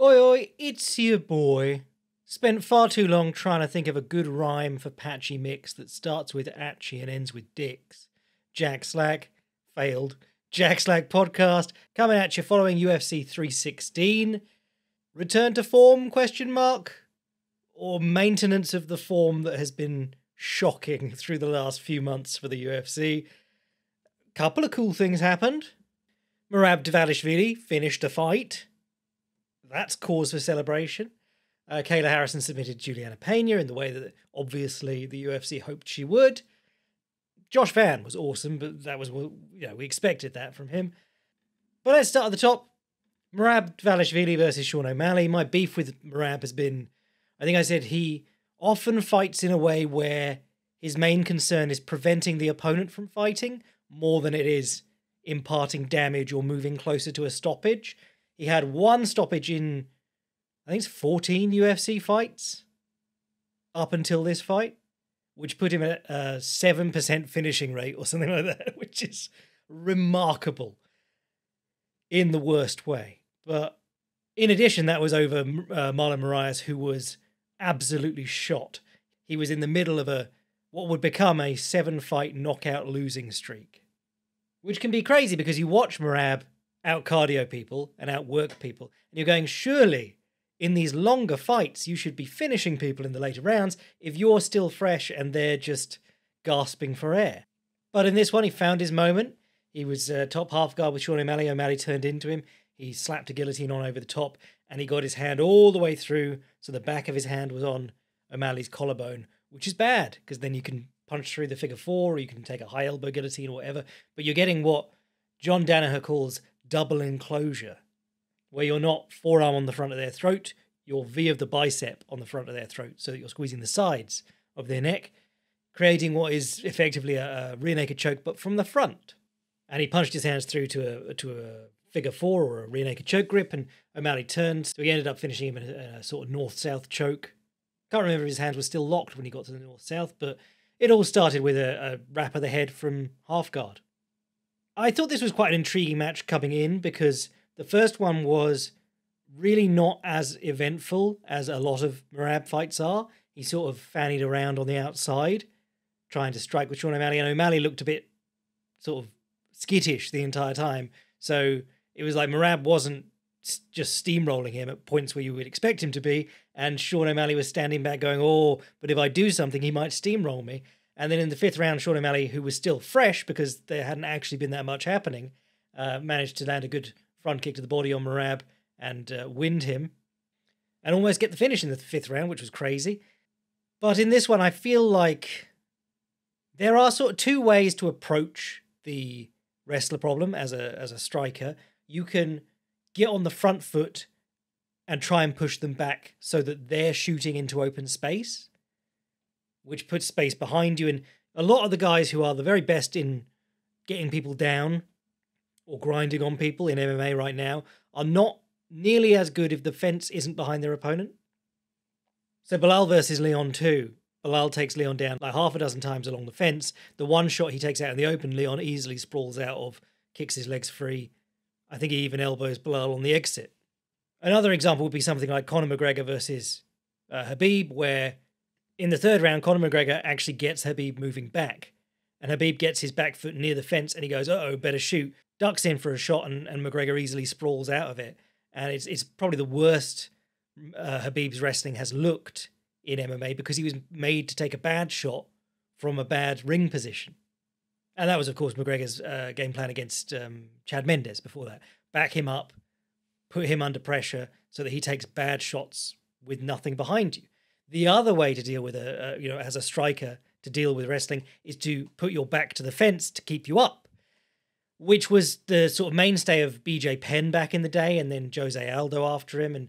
Oi, oi, it's your boy. Spent far too long trying to think of a good rhyme for patchy mix that starts with atchy and ends with dicks. Jack Slack, failed. Jack Slack podcast, coming at you following UFC 316. Return to form, question mark? Or maintenance of the form that has been shocking through the last few months for the UFC. Couple of cool things happened. Merab Dvalishvili finished a fight. That's cause for celebration. Kayla Harrison submitted Juliana Pena in the way that obviously the UFC hoped she would. Josh Van was awesome, but that was, we expected that from him. But let's start at the top. Merab Dvalishvili versus Sean O'Malley. My beef with Merab has been, I think I said he often fights in a way where his main concern is preventing the opponent from fighting more than it is imparting damage or moving closer to a stoppage. He had one stoppage in, I think it's 14 UFC fights up until this fight, which put him at a 7% finishing rate or something like that, which is remarkable in the worst way. But in addition, that was over Marlon Moraes, who was absolutely shot. He was in the middle of what would become a 7-fight knockout losing streak, which can be crazy because you watch Merab out cardio people and outwork people, and you're going, surely in these longer fights you should be finishing people in the later rounds if you're still fresh and they're just gasping for air. But in this one, he found his moment. He was top half guard with Sean O'Malley. O'Malley turned into him. He slapped a guillotine on over the top, and he got his hand all the way through, so the back of his hand was on O'Malley's collarbone, which is bad because then you can punch through the figure four, or you can take a high elbow guillotine or whatever, but you're getting what John Danaher calls double enclosure, where you're not forearm on the front of their throat, you're V of the bicep on the front of their throat, so that you're squeezing the sides of their neck, creating what is effectively a rear naked choke, but from the front. And he punched his hands through to a figure four or a rear naked choke grip, and O'Malley turned, so he ended up finishing him in a sort of north-south choke. Can't remember if his hands were still locked when he got to the north-south, but it all started with a wrap of the head from half guard. I thought this was quite an intriguing match coming in because the first one was really not as eventful as a lot of Merab fights are. He sort of fannied around on the outside, trying to strike with Sean O'Malley, and O'Malley looked a bit sort of skittish the entire time. So it was like Merab wasn't just steamrolling him at points where you would expect him to be, and Sean O'Malley was standing back going, oh, but if I do something, he might steamroll me. And then in the fifth round, Sean O'Malley, who was still fresh because there hadn't actually been that much happening, managed to land a good front kick to the body on Merab and wind him and almost get the finish in the fifth round, which was crazy. But in this one, I feel like there are sort of two ways to approach the wrestler problem as a striker. You can get on the front foot and try and push them back so that they're shooting into open space, which puts space behind you. And a lot of the guys who are the very best in getting people down or grinding on people in MMA right now are not nearly as good if the fence isn't behind their opponent. So Bilal versus Leon too. Bilal takes Leon down like half a dozen times along the fence. The one shot he takes out in the open, Leon easily sprawls out of, kicks his legs free. I think he even elbows Bilal on the exit. Another example would be something like Conor McGregor versus Khabib, where in the third round, Conor McGregor actually gets Khabib moving back. And Khabib gets his back foot near the fence and he goes, uh-oh, better shoot. Ducks in for a shot and McGregor easily sprawls out of it. And it's probably the worst Khabib's wrestling has looked in MMA because he was made to take a bad shot from a bad ring position. And that was, of course, McGregor's game plan against Chad Mendes before that. Back him up, put him under pressure so that he takes bad shots with nothing behind you. The other way to deal with as a striker, to deal with wrestling is to put your back to the fence to keep you up, which was the sort of mainstay of BJ Penn back in the day, and then Jose Aldo after him. And,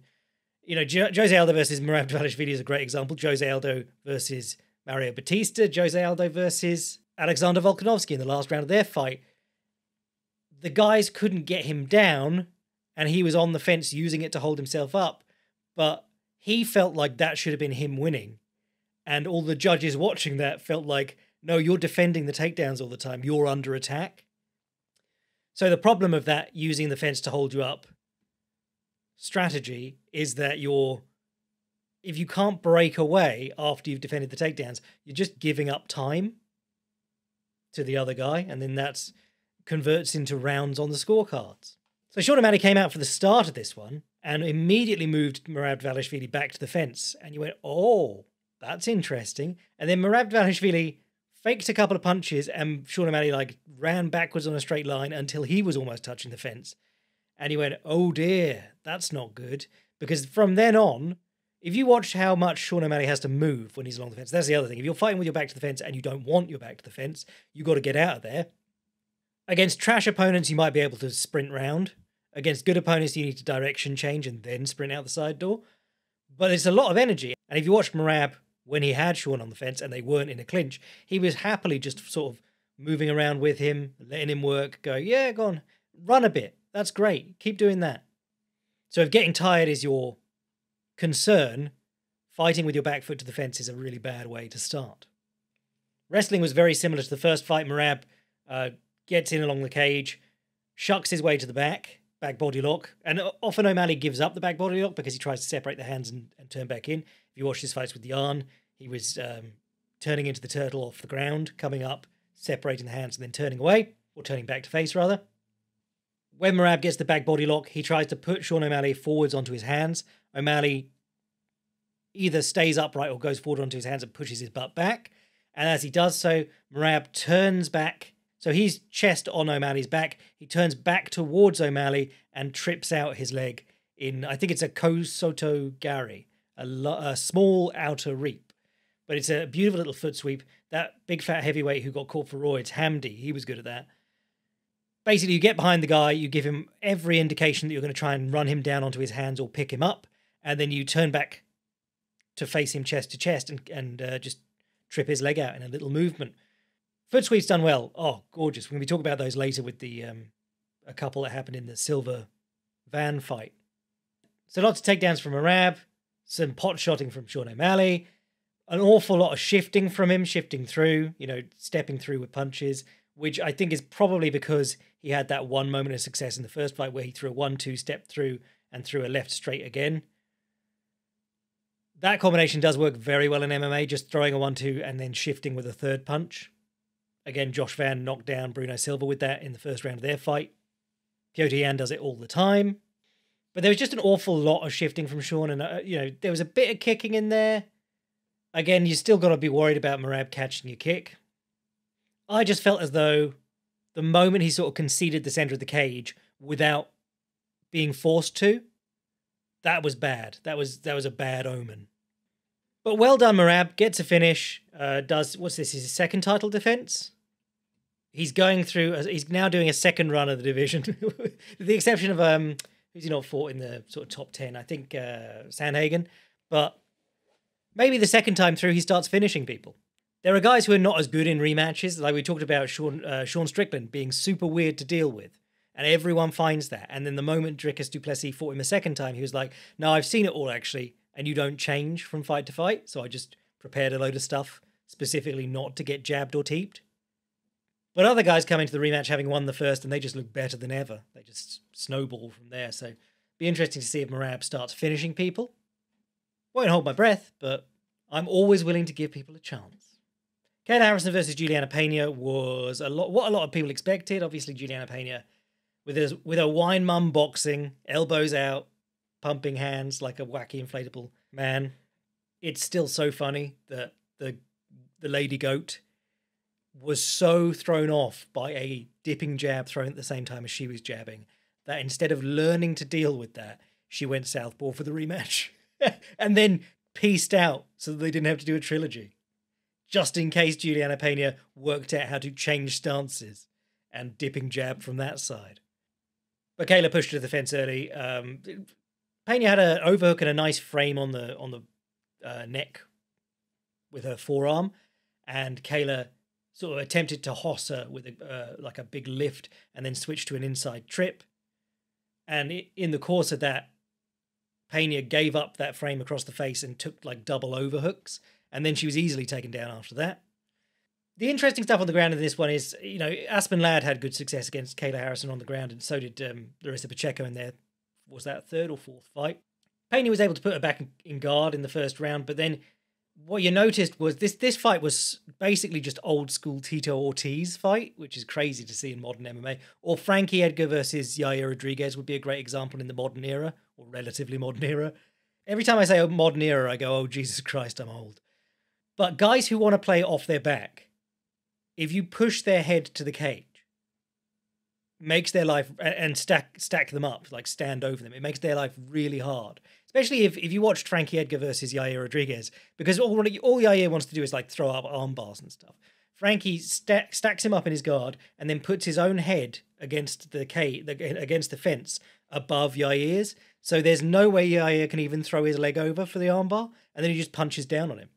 Jose Aldo versus Merab Dvalishvili is a great example. Jose Aldo versus Mario Batista, Jose Aldo versus Alexander Volkanovski in the last round of their fight. The guys couldn't get him down, and he was on the fence using it to hold himself up, but he felt like that should have been him winning. And all the judges watching that felt like, no, you're defending the takedowns all the time. You're under attack. So the problem of that, using the fence to hold you up, strategy is that if you can't break away after you've defended the takedowns, you're just giving up time to the other guy, and then that converts into rounds on the scorecards. So Sean O'Malley came out for the start of this one and immediately moved Merab Dvalishvili back to the fence. And you went, oh, that's interesting. And then Merab Dvalishvili faked a couple of punches and Sean O'Malley ran backwards on a straight line until he was almost touching the fence. And he went, oh dear, that's not good. Because from then on, if you watch how much Sean O'Malley has to move when he's along the fence, that's the other thing. If you're fighting with your back to the fence and you don't want your back to the fence, you've got to get out of there. Against trash opponents, you might be able to sprint round. Against good opponents, you need to direction change and then sprint out the side door. But it's a lot of energy. And if you watch Merab when he had Sean on the fence and they weren't in a clinch, he was happily just sort of moving around with him, letting him work, going, yeah, go on, run a bit. That's great. Keep doing that. So if getting tired is your concern, fighting with your back foot to the fence is a really bad way to start. Wrestling was very similar to the first fight. Merab gets in along the cage, shucks his way to the back body lock, and often O'Malley gives up the back body lock because he tries to separate the hands and turn back in. If you watch his fights with Yarn, he was turning into the turtle off the ground, coming up, separating the hands and then turning away, or turning back to face rather. When Merab gets the back body lock, he tries to put Sean O'Malley forwards onto his hands. O'Malley either stays upright or goes forward onto his hands and pushes his butt back. And as he does so, Merab turns back. So he's chest on O'Malley's back. He turns back towards O'Malley and trips out his leg in, I think it's a Kosoto Gari, a small outer reap. But it's a beautiful little foot sweep. That big fat heavyweight who got caught for roids, Hamdi, he was good at that. Basically, you get behind the guy, you give him every indication that you're going to try and run him down onto his hands or pick him up, and then you turn back to face him chest to chest and just trip his leg out in a little movement. Foot sweeps done well. Oh, gorgeous. We're going to be talking about those later with the a couple that happened in the silver van fight. So lots of takedowns from Merab, some pot-shotting from Sean O'Malley, an awful lot of shifting from him, shifting through, stepping through with punches, which I think is probably because he had that one moment of success in the first fight where he threw a 1-2, stepped through, and threw a left straight again. That combination does work very well in MMA, just throwing a 1-2 and then shifting with a third punch. Again, Josh Van knocked down Bruno Silva with that in the first round of their fight. Piotr Jan does it all the time. But there was just an awful lot of shifting from Sean, and there was a bit of kicking in there. Again, you still got to be worried about Merab catching your kick. I just felt as though the moment he sort of conceded the center of the cage without being forced to, that was bad. That was a bad omen. But well done, Merab. Gets a finish. What's this? His second title defense? He's going through. He's now doing a second run of the division, with the exception of who's he not fought in the sort of top 10? I think Sandhagen. But maybe the second time through, he starts finishing people. There are guys who are not as good in rematches, like we talked about Sean Strickland being super weird to deal with. And everyone finds that. And then the moment Dricus du Plessis fought him a second time, he was like, no, I've seen it all, actually. And you don't change from fight to fight. So I just prepared a load of stuff specifically not to get jabbed or teeped. But other guys come into the rematch having won the first and they just look better than ever. They just snowball from there. So be interesting to see if Merab starts finishing people. Won't hold my breath, but I'm always willing to give people a chance. Kayla Harrison versus Juliana Pena was what a lot of people expected. Obviously, Juliana Pena with her wine mum boxing, elbows out, pumping hands like a wacky inflatable man. It's still so funny that the lady goat was so thrown off by a dipping jab thrown at the same time as she was jabbing that instead of learning to deal with that, she went southpaw for the rematch and then pieced out so that they didn't have to do a trilogy. Just in case Juliana Pena worked out how to change stances and dipping jab from that side. But Kayla pushed her to the fence early. Pena had an overhook and a nice frame on the neck with her forearm, and Kayla sort of attempted to hoss her with a big lift and then switched to an inside trip. And in the course of that, Pena gave up that frame across the face and took double overhooks. And then she was easily taken down after that. The interesting stuff on the ground in this one is, Aspen Ladd had good success against Kayla Harrison on the ground, and so did Larissa Pacheco in their was that third or fourth fight. Pena was able to put her back in guard in the first round, but then what you noticed was this fight was basically just old school Tito Ortiz fight, which is crazy to see in modern MMA. Or Frankie Edgar versus Yair Rodriguez would be a great example in the modern era, or relatively modern era. Every time I say modern era, I go, oh, Jesus Christ, I'm old. But guys who want to play off their back, if you push their head to the cage, makes their life, and stack them up, like stand over them, it makes their life really hard. Especially if you watched Frankie Edgar versus Yair Rodriguez, because all Yair wants to do is like throw up arm bars and stuff. Frankie stacks him up in his guard and then puts his own head against the against the fence above Yair's. So there's no way Yair can even throw his leg over for the armbar, and then he just punches down on him.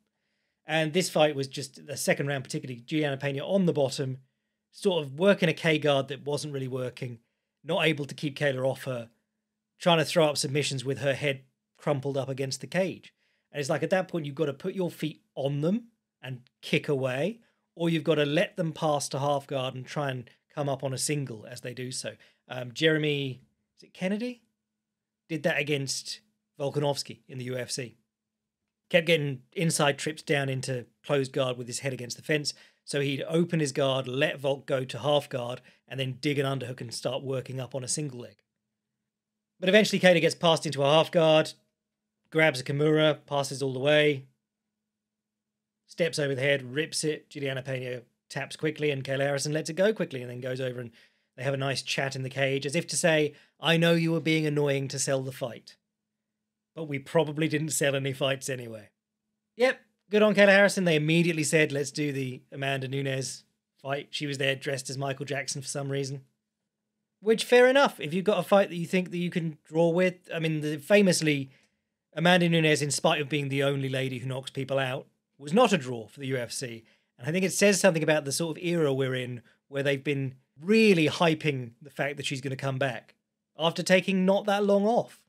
And this fight was just the second round, particularly Juliana Pena on the bottom, sort of working a K guard that wasn't really working, not able to keep Kayla off her, trying to throw up submissions with her head crumpled up against the cage. And it's like at that point, you've got to put your feet on them and kick away, or you've got to let them pass to half guard and try and come up on a single as they do so. Jeremy, is it Kennedy? Did that against Volkanovski in the UFC. Kept getting inside trips down into closed guard with his head against the fence. So he'd open his guard, let Volk go to half guard, and then dig an underhook and start working up on a single leg. But eventually Kayla gets passed into a half guard, grabs a Kimura, passes all the way, steps over the head, rips it. Juliana Pena taps quickly, and Kayla Harrison lets it go quickly, and then goes over and they have a nice chat in the cage, as if to say, I know you were being annoying to sell the fight, but we probably didn't sell any fights anyway. Yep, good on Kayla Harrison. They immediately said, let's do the Amanda Nunes fight. She was there dressed as Michael Jackson for some reason. Which, fair enough, if you've got a fight that you think that you can draw with. I mean, famously, Amanda Nunes, in spite of being the only lady who knocks people out, was not a draw for the UFC. And I think it says something about the sort of era we're in, where they've been really hyping the fact that she's going to come back after taking not that long off.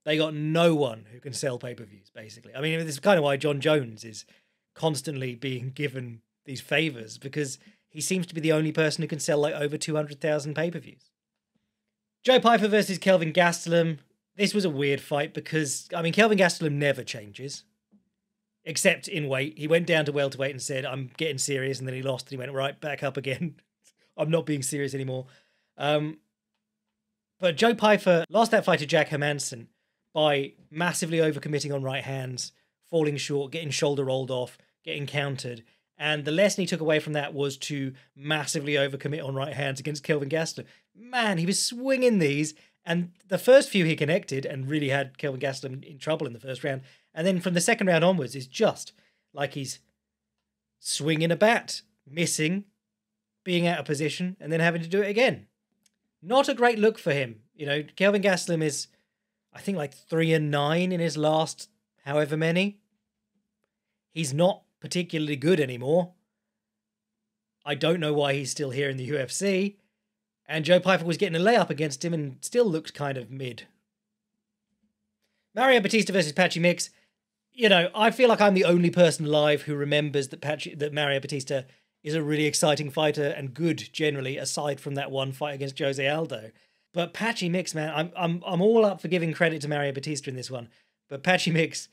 They got no one who can sell pay-per-views, basically. I mean, this is kind of why John Jones is constantly being given these favors, because he seems to be the only person who can sell like over 200,000 pay-per-views. Joe Pyfer versus Kelvin Gastelum. This was a weird fight because, I mean, Kelvin Gastelum never changes, except in weight. He went down to welterweight and said, I'm getting serious, and then he lost, and he went right back up again. I'm not being serious anymore. But Joe Pyfer lost that fight to Jack Hermansson by massively overcommitting on right hands, falling short, getting shoulder rolled off, getting countered. And the lesson he took away from that was to massively overcommit on right hands against Kelvin Gastelum. Man, he was swinging these, and the first few he connected and really had Kelvin Gastelum in trouble in the first round. And then from the second round onwards, it's just like he's swinging a bat, missing, being out of position, and then having to do it again. Not a great look for him. You know, Kelvin Gastelum is, I think, like 3-9 in his last however many. He's not particularly good anymore. I don't know why he's still here in the UFC. And Joe Pyfer was getting a layup against him and still looked kind of mid. Mario Batista versus Patchy Mix. You know, I feel like I'm the only person alive who remembers that Mario Batista is a really exciting fighter and good generally, aside from that one fight against Jose Aldo. But Patchy Mix, man, I'm all up for giving credit to Mario Batista in this one. But Patchy Mix,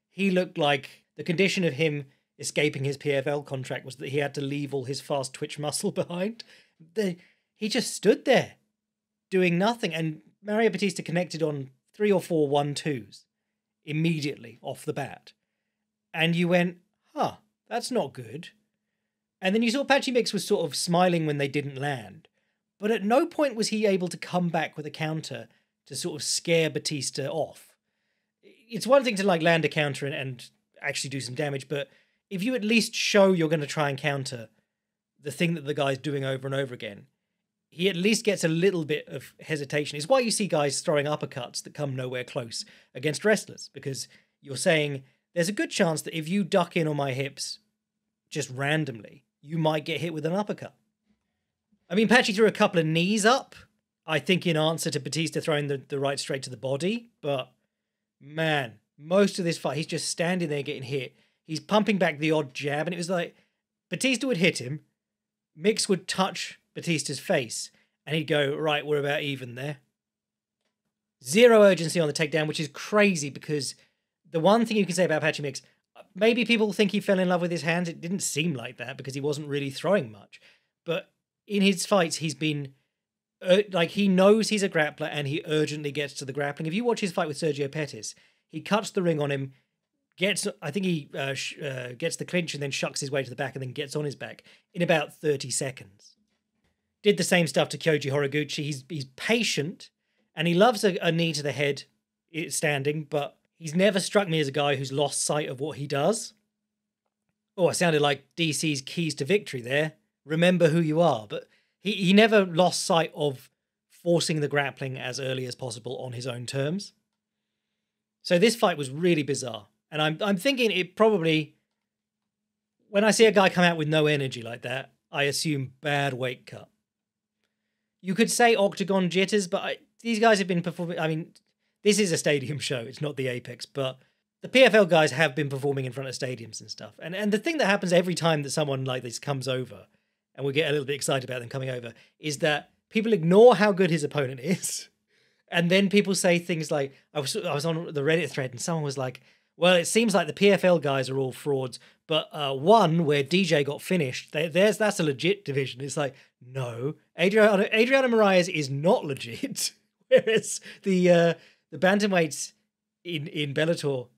he looked like the condition of him escaping his PFL contract was that he had to leave all his fast twitch muscle behind. He just stood there doing nothing. And Mario Batista connected on 3 or 4 1-2s immediately off the bat. And you went, huh, that's not good. And then you saw Patchy Mix was sort of smiling when they didn't land. But at no point was he able to come back with a counter to sort of scare Batista off. It's one thing to like land a counter and actually do some damage, but if you at least show you're going to try and counter the thing that the guy's doing over and over again, he at least gets a little bit of hesitation. It's why you see guys throwing uppercuts that come nowhere close against wrestlers, because you're saying there's a good chance that if you duck in on my hips just randomly, you might get hit with an uppercut. I mean, Patchy threw a couple of knees up, I think in answer to Batista throwing the right straight to the body, but man, most of this fight, he's just standing there getting hit. He's pumping back the odd jab, and it was like Batista would hit him, Mix would touch Batista's face, and he'd go, right, we're about even there. Zero urgency on the takedown, which is crazy because the one thing you can say about Patchy Mix, maybe people think he fell in love with his hands. It didn't seem like that because he wasn't really throwing much. But in his fights, he's been like, he knows he's a grappler and he urgently gets to the grappling. If you watch his fight with Sergio Pettis, he cuts the ring on him, I think he gets the clinch and then shucks his way to the back and then gets on his back in about 30 seconds. Did the same stuff to Kyoji Horiguchi. He's patient and he loves a knee to the head standing, but he's never struck me as a guy who's lost sight of what he does. Oh, I sounded like DC's keys to victory there. Remember who you are. But he never lost sight of forcing the grappling as early as possible on his own terms. So this fight was really bizarre. And I'm thinking it probably, when I see a guy come out with no energy like that, I assume bad weight cut. You could say octagon jitters, but these guys have been performing. I mean, this is a stadium show. It's not the Apex, but the PFL guys have been performing in front of stadiums and stuff. And the thing that happens every time that someone like this comes over, and we get a little bit excited about them coming over, is that people ignore how good his opponent is. And then people say things like, I was on the Reddit thread and someone was like, well, it seems like the PFL guys are all frauds, but one where DJ got finished, that's a legit division. It's like, no, Adriana Moraes is not legit. Whereas the bantamweights in Bellator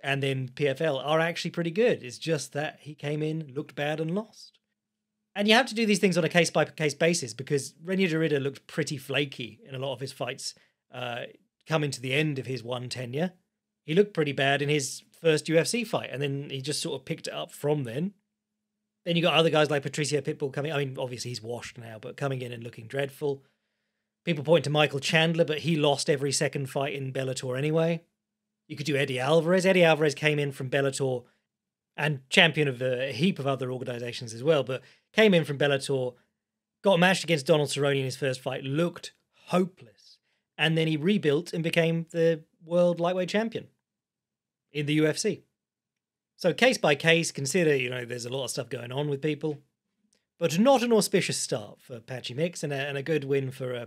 and then PFL are actually pretty good. It's just that he came in, looked bad and lost. And you have to do these things on a case-by-case basis because Reinier Derrida looked pretty flaky in a lot of his fights coming to the end of his one tenure. He looked pretty bad in his first UFC fight, and then he just sort of picked it up from then. Then you got other guys like Patricio Pitbull coming. I mean, obviously he's washed now, but coming in and looking dreadful. People point to Michael Chandler, but he lost every second fight in Bellator anyway. You could do Eddie Alvarez. Eddie Alvarez came in from Bellator and champion of a heap of other organizations as well, but came in from Bellator, got matched against Donald Cerrone in his first fight, looked hopeless, and then he rebuilt and became the world lightweight champion in the UFC. So case by case, consider, there's a lot of stuff going on with people, but not an auspicious start for Patchy Mix and a good win for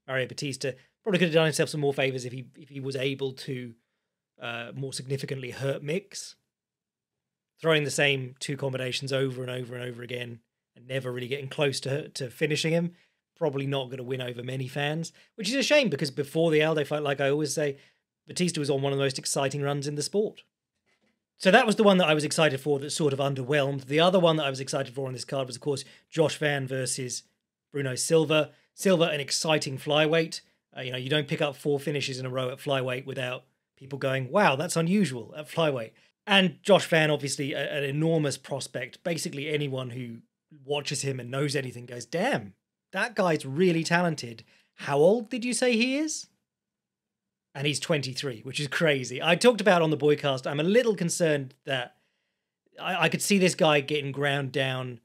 Mario Batista. Probably could have done himself some more favors if he was able to more significantly hurt Mix. Throwing the same two combinations over and over and over again and never really getting close to finishing him, probably not going to win over many fans, which is a shame because before the Aldo fight, like I always say, Batista was on one of the most exciting runs in the sport. So that was the one that I was excited for that sort of underwhelmed. The other one that I was excited for on this card was, of course, Josh Van versus Bruno Silva. Silva, an exciting flyweight. You don't pick up 4 finishes in a row at flyweight without people going, wow, that's unusual at flyweight. And Josh Van, obviously, an enormous prospect. Basically, anyone who watches him and knows anything goes, damn, that guy's really talented. How old did you say he is? And he's 23, which is crazy. I talked about on the Boycast, I'm a little concerned that I could see this guy getting ground down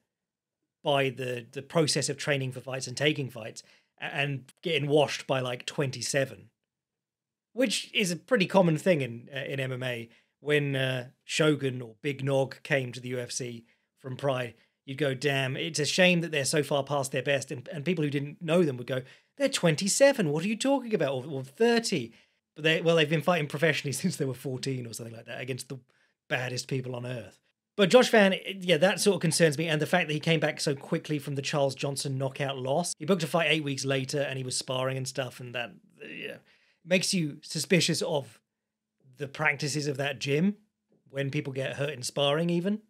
by the process of training for fights and taking fights and getting washed by like 27, which is a pretty common thing in MMA. When Shogun or Big Nog came to the UFC from Pride, you'd go, damn, it's a shame that they're so far past their best. And people who didn't know them would go, they're 27, what are you talking about? Or 30. But they've been fighting professionally since they were 14 or something like that against the baddest people on earth. But Josh Van, yeah, that sort of concerns me. And the fact that he came back so quickly from the Charles Johnson knockout loss. He booked a fight 8 weeks later and he was sparring and stuff. And that makes you suspicious of the practices of that gym when people get hurt in sparring even.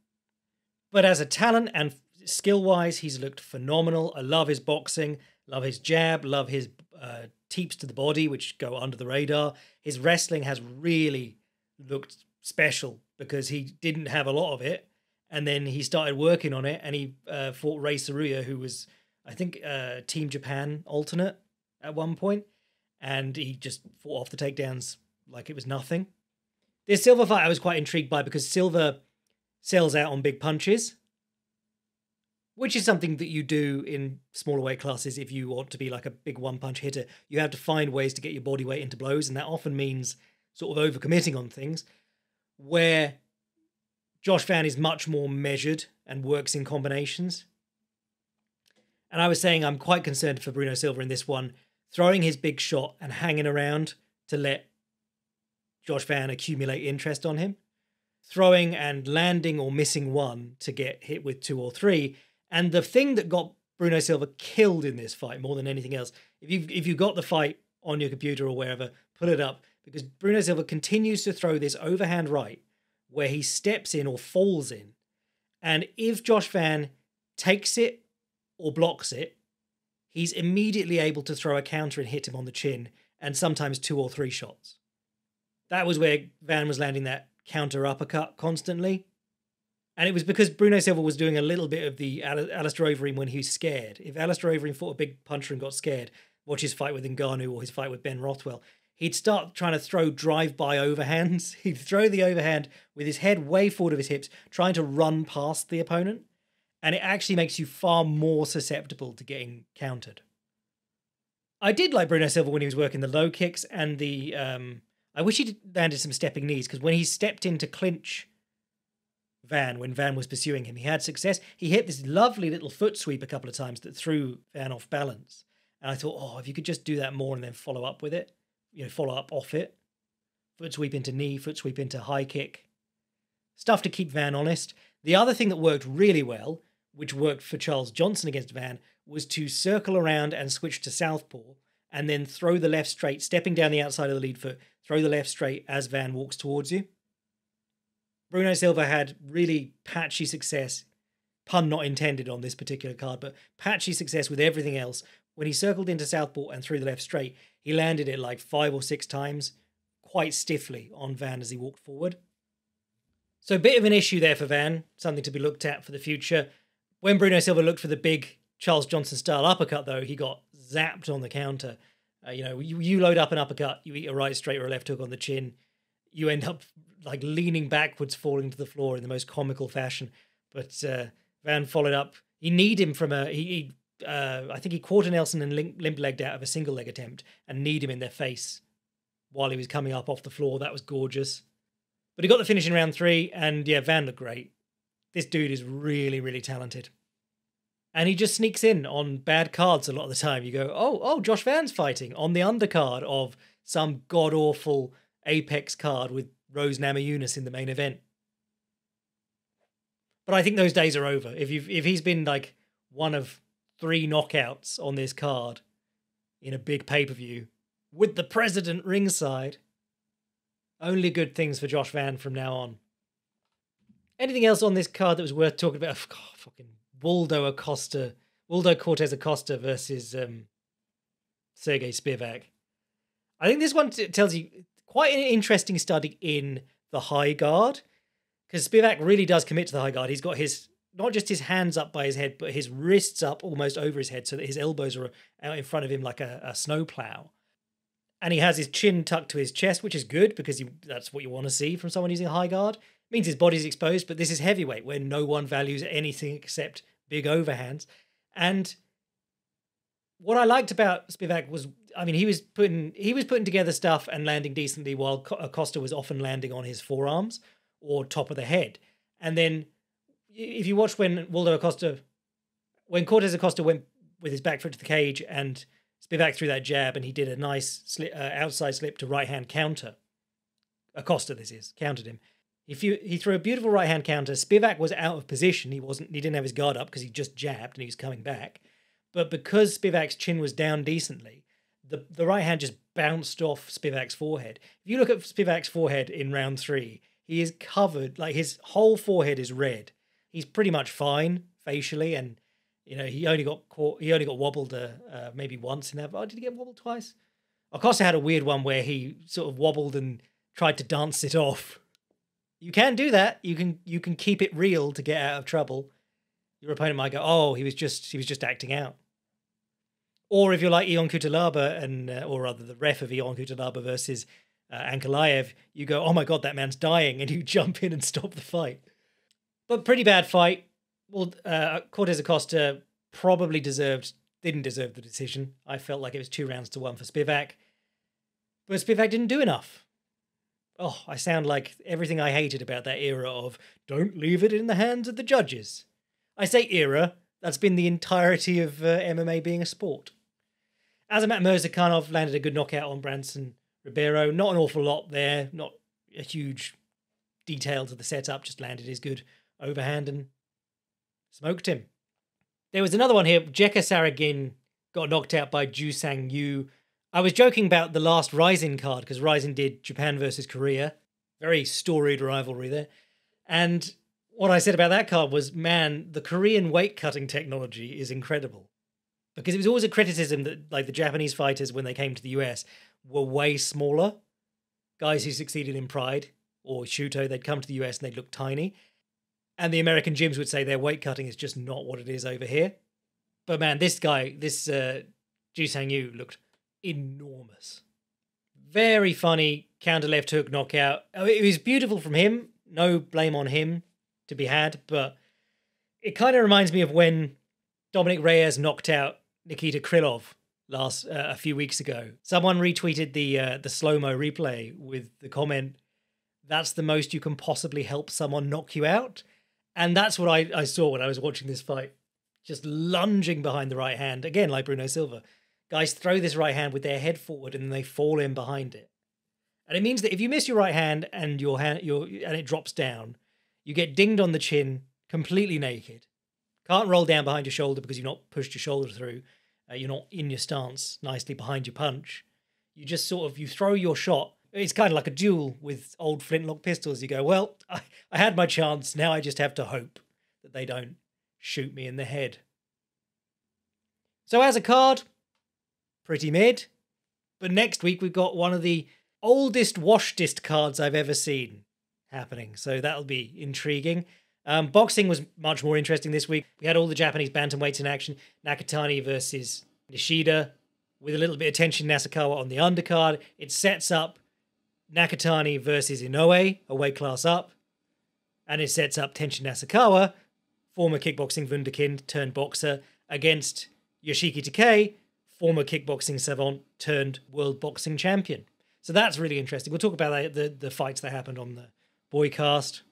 But as a talent and skill-wise, he's looked phenomenal. I love his boxing, love his jab, love his teeps to the body, which go under the radar. His wrestling has really looked special because he didn't have a lot of it. And then he started working on it and he fought Rei Saruya, who was, I think, Team Japan alternate at one point. And he just fought off the takedowns like it was nothing. This Silva fight I was quite intrigued by because Silva sells out on big punches, which is something that you do in smaller weight classes if you want to be like a big one-punch hitter. You have to find ways to get your body weight into blows, and that often means sort of overcommitting on things, where Josh Van is much more measured and works in combinations. And I was saying I'm quite concerned for Bruno Silva in this one, throwing his big shot and hanging around to let Josh Van accumulate interest on him, throwing and landing or missing one to get hit with 2 or 3. And the thing that got Bruno Silva killed in this fight more than anything else, if you got the fight on your computer or wherever, pull it up, because Bruno Silva continues to throw this overhand right where he steps in or falls in. And if Josh Van takes it or blocks it, he's immediately able to throw a counter and hit him on the chin, and sometimes 2 or 3 shots. That was where Van was landing that counter uppercut constantly. And it was because Bruno Silva was doing a little bit of the Alistair Overeem when he was scared. If Alistair Overeem fought a big puncher and got scared, watch his fight with Ngannou or his fight with Ben Rothwell, he'd start trying to throw drive-by overhands. He'd throw the overhand with his head way forward of his hips, trying to run past the opponent. And it actually makes you far more susceptible to getting countered. I did like Bruno Silva when he was working the low kicks and the... I wish he'd landed some stepping knees, because when he stepped in to clinch Van, when Van was pursuing him, he had success. He hit this lovely little foot sweep a couple of times that threw Van off balance. And I thought, oh, if you could just do that more and then follow up with it, follow up off it. Foot sweep into knee, foot sweep into high kick. Stuff to keep Van honest. The other thing that worked really well, which worked for Charles Johnson against Van, was to circle around and switch to southpaw and then throw the left straight, stepping down the outside of the lead foot, throw the left straight as Van walks towards you. Bruno Silva had really patchy success, pun not intended on this particular card, but patchy success with everything else. When he circled into southpaw and threw the left straight, he landed it like 5 or 6 times, quite stiffly on Van as he walked forward. So a bit of an issue there for Van, something to be looked at for the future. When Bruno Silva looked for the big Charles Johnson style uppercut, though, he got zapped on the counter. You load up an uppercut, you eat a right straight or a left hook on the chin, you end up like leaning backwards, falling to the floor in the most comical fashion. But Van followed up. He kneed him from I think he quarter Nelson and limp legged out of a single leg attempt and kneed him in their face while he was coming up off the floor. That was gorgeous. But he got the finish in round 3, and yeah, Van looked great. This dude is really, really talented. And he just sneaks in on bad cards a lot of the time. You go, oh, Josh Van's fighting on the undercard of some god-awful Apex card with Rose Namajunas in the main event. But I think those days are over. If he's been like one of 3 knockouts on this card in a big pay-per-view with the president ringside, only good things for Josh Van from now on. Anything else on this card that was worth talking about? Oh, fucking Waldo Cortez Acosta versus Sergey Spivak. I think this one tells you quite an interesting study in the high guard, because Spivak really does commit to the high guard. He's got his, not just his hands up by his head, but his wrists up almost over his head so that his elbows are out in front of him like a snowplow. And he has his chin tucked to his chest, which is good because that's what you want to see from someone using a high guard. It means his body's exposed, but this is heavyweight where no one values anything except big overhands. And what I liked about Spivak was, I mean, he was putting together stuff and landing decently while Acosta was often landing on his forearms or top of the head. And then if you watch when Cortez Acosta went with his back foot to the cage and Spivak threw that jab and he did a nice outside slip to right hand counter. Acosta, countered him. He threw a beautiful right hand counter. Spivak was out of position. He didn't have his guard up because he just jabbed and he was coming back. But because Spivak's chin was down decently, the right hand just bounced off Spivak's forehead. If you look at Spivak's forehead in round 3, he is covered, like his whole forehead is red. He's pretty much fine facially, and he only got wobbled maybe once in that. Oh, did he get wobbled twice? Acosta had a weird one where he sort of wobbled and tried to dance it off. You can do that. You can keep it real to get out of trouble. Your opponent might go, oh, he was just acting out. Or if you're like Ion Kutalaba or rather the ref of Ion Kutalaba versus Ankalaev, you go, oh my God, that man's dying, and you jump in and stop the fight. But pretty bad fight. Well, Cortez Acosta probably didn't deserve the decision. I felt like it was 2-1 for Spivak. But Spivak didn't do enough. Oh, I sound like everything I hated about that era of don't leave it in the hands of the judges. I say era, that's been the entirety of MMA being a sport. Azamat Mirzakhanov landed a good knockout on Branson Ribeiro, not an awful lot there, not a huge detail to the setup, just landed his good overhand and smoked him. There was another one here. Jekka Saragin got knocked out by Ju Sang Yu. I was joking about the last Rising card because Rising did Japan versus Korea. Very storied rivalry there. And what I said about that card was, man, the Korean weight cutting technology is incredible. Because it was always a criticism that like the Japanese fighters, when they came to the US, were way smaller. Guys who succeeded in Pride or Shuto, they'd come to the US and they'd look tiny. And the American gyms would say their weight cutting is just not what it is over here. But man, this guy, this Ju Sang Yu looked enormous. Very funny counter left hook knockout. It was beautiful from him. No blame on him to be had. But it kind of reminds me of when Dominic Reyes knocked out Nikita Krylov a few weeks ago. Someone retweeted the slow-mo replay with the comment, "That's the most you can possibly help someone knock you out." And that's what I saw when I was watching this fight. Just lunging behind the right hand, again like Bruno Silva. Guys throw this right hand with their head forward and then they fall in behind it. And it means that if you miss your right hand and and it drops down, you get dinged on the chin, completely naked. Can't roll down behind your shoulder because you've not pushed your shoulder through. You're not in your stance nicely behind your punch. You just you throw your shot. It's kind of like a duel with old flintlock pistols. You go, well, I had my chance. Now I just have to hope that they don't shoot me in the head. So as a card, pretty mid. But next week we've got one of the oldest, washed cards I've ever seen happening. So that'll be intriguing. Boxing was much more interesting this week. We had all the Japanese bantamweights in action. Nakatani versus Nishida with a little bit of Tenshin Nasukawa on the undercard. It sets up Nakatani versus Inoue, a weight class up. And it sets up Tenshin Nasukawa, former kickboxing wunderkind turned boxer, against Yoshiki Takei, former kickboxing savant turned world boxing champion. So that's really interesting. We'll talk about the fights that happened on the boy cast.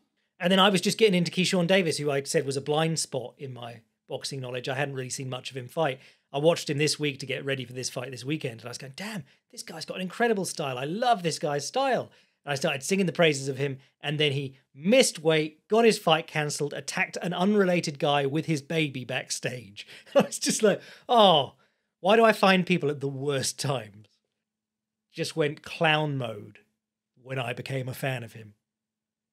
And then I was just getting into Keyshawn Davis, who I said was a blind spot in my boxing knowledge. I hadn't really seen much of him fight. I watched him this week to get ready for this fight this weekend. And I was going, damn, this guy's got an incredible style. I love this guy's style. And I started singing the praises of him. And then he missed weight, got his fight cancelled, attacked an unrelated guy with his baby backstage. I was just like, oh, why do I find people at the worst times? Just went clown mode when I became a fan of him.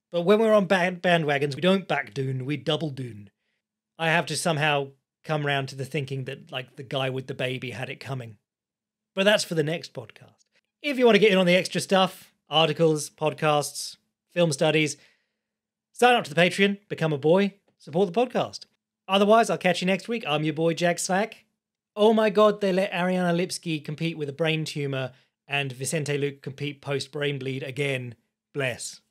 But when we're on bandwagons, we don't back Dune, we double Dune. I have to somehow come round to the thinking that, like, the guy with the baby had it coming. But that's for the next podcast. If you want to get in on the extra stuff, articles, podcasts, film studies, sign up to the Patreon, become a boy, support the podcast. Otherwise, I'll catch you next week. I'm your boy, Jack Slack. Oh my God, they let Ariana Lipski compete with a brain tumor and Vicente Luque compete post-brain bleed again. Bless.